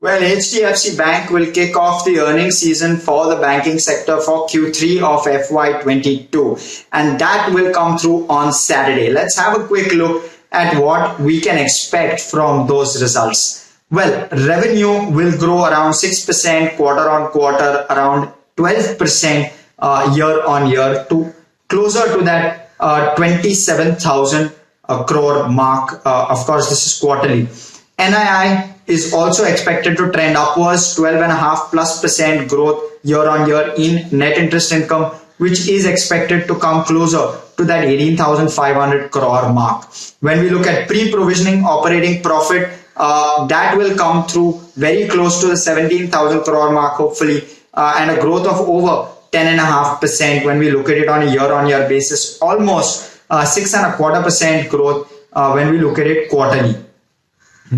Well, HDFC Bank will kick off the earnings season for the banking sector for Q3 of FY22, and that will come through on Saturday. Let's have a quick look at what we can expect from those results. Well, revenue will grow around 6% quarter on quarter, around 12% year on year, to closer to that 27,000 crore mark. Of course, this is quarterly. NII is also expected to trend upwards, 12.5% growth year on year in net interest income, which is expected to come closer to that 18,500 crore mark. When we look at pre-provisioning operating profit, that will come through very close to the 17,000 crore mark, hopefully, and a growth of over 10.5% when we look at it on a year-on-year basis, almost 6.25% growth when we look at it quarterly.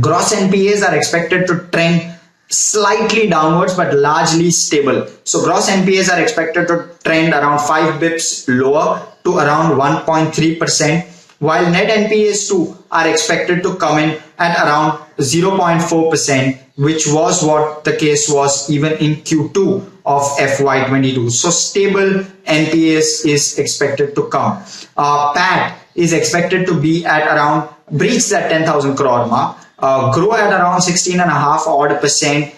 Gross NPAs are expected to trend slightly downwards but largely stable. So gross NPAs are expected to trend around 5 bips lower to around 1.3%, while net NPAs too are expected to come in at around 0.4%, which was what the case was even in Q2 of FY22. So stable NPAs is expected to come. PAT is expected to be at around, breach that 10,000 crore mark, grow at around 16.5%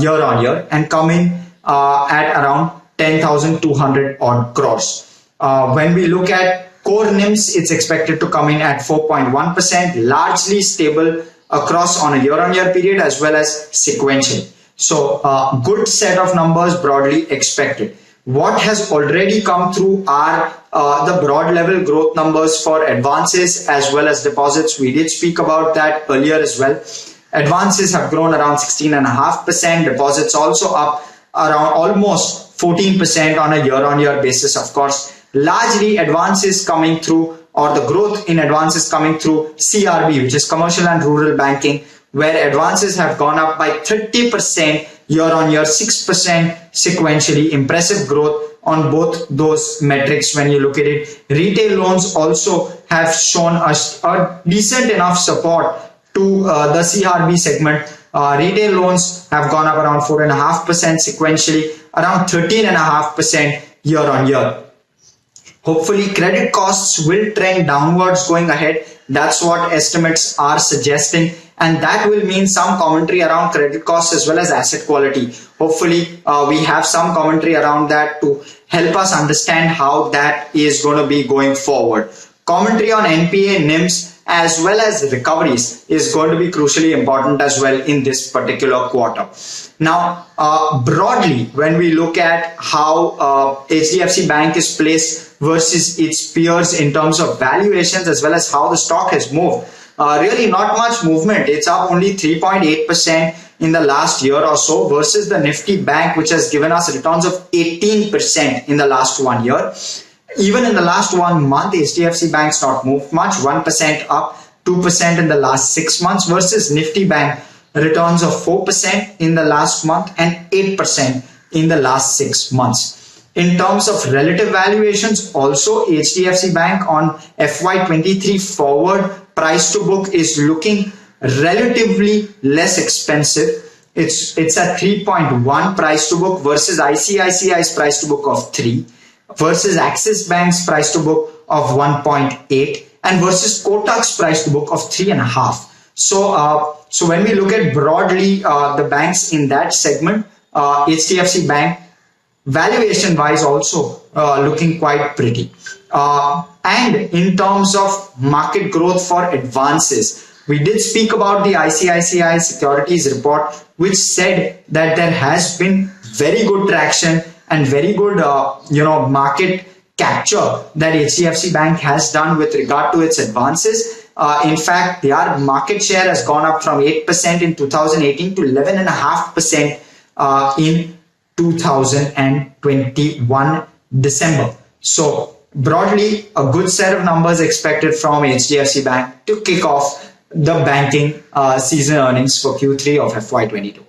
year on year, and come in at around 10,200 odd crores. When we look at core NIMs, it's expected to come in at 4.1%, largely stable across on a year-on-year period as well as sequentially. So good set of numbers broadly expected. What has already come through are the broad level growth numbers for advances as well as deposits. We did speak about that earlier as well. Advances have grown around 16.5%, deposits also up around almost 14% on a year-on-year basis. Of course, largely advances coming through, or the growth in advances coming through CRB, which is commercial and rural banking, where advances have gone up by 30% year on year, 6% sequentially. Impressive growth on both those metrics when you look at it. Retail loans also have shown us a decent enough support to the CRB segment. Retail loans have gone up around 4.5% sequentially, around 13.5% year on year. Hopefully, credit costs will trend downwards going ahead. That's what estimates are suggesting, and that will mean some commentary around credit costs as well as asset quality. Hopefully, we have some commentary around that to help us understand how that is going to be going forward. Commentary on NPA, NIMs, as well as recoveries is going to be crucially important as well in this particular quarter. Now, broadly, when we look at how HDFC Bank is placed versus its peers in terms of valuations as well as how the stock has moved, really not much movement. It's up only 3.8% in the last year or so versus the Nifty Bank, which has given us returns of 18% in the last 1 year. Even in the last 1 month, HDFC Bank's not moved much, 1% up, 2% in the last 6 months versus Nifty Bank returns of 4% in the last month and 8% in the last 6 months. In terms of relative valuations, also HDFC Bank on FY23 forward price to book is looking relatively less expensive. It's at 3.1 price to book versus ICICI's price to book of 3, versus Axis Bank's price to book of 1.8, and versus Kotak's price to book of 3.5. So when we look at broadly the banks in that segment, HDFC Bank valuation wise also looking quite pretty. And in terms of market growth for advances, we did speak about the ICICI Securities report, which said that there has been very good traction and very good market capture that HDFC Bank has done with regard to its advances. In fact, their market share has gone up from 8% in 2018 to 11.5% in 2021 December. So broadly, a good set of numbers expected from HDFC Bank to kick off the banking season earnings for Q3 of FY22.